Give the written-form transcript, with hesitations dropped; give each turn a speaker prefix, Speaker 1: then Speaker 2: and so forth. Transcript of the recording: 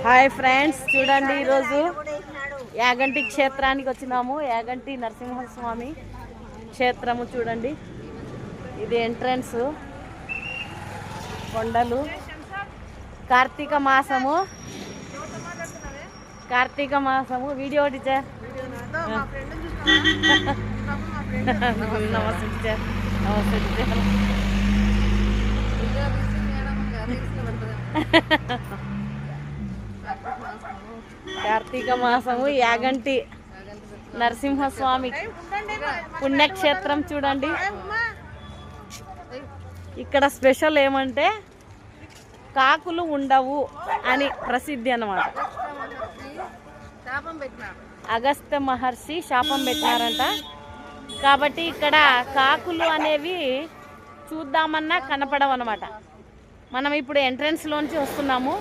Speaker 1: Hi friends, చూడండి ఈరోజు యాగంటి క్షేత్రానికి వచ్చినాము. యాగంటి నరసింహస్వామి క్షేత్రము చూడండి. ఇది ఎంట్రన్స్. కొండలు. కార్తీక మాసము వీడియో టీచర్. నమస్తే టీచర్. నమస్తే టీచర్. కార్తీక మాసము యాగంటి నరసింహస్వామి పుణ్యక్షేత్రం చూడండి. ఇక్కడ స్పెషల్ ఏమంటే కాకులు ఉండవు అని ప్రసిద్ధి అన్నమాట. అగస్త్య మహర్షి శాపం పెట్టినారంట. కాబట్టి ఇక్కడ కాకులు అనేవి చూద్దామన్నా కనపడవు అన్నమాట. మనం ఇప్పుడు ఎంట్రన్స్ లోంచి వస్తున్నాము.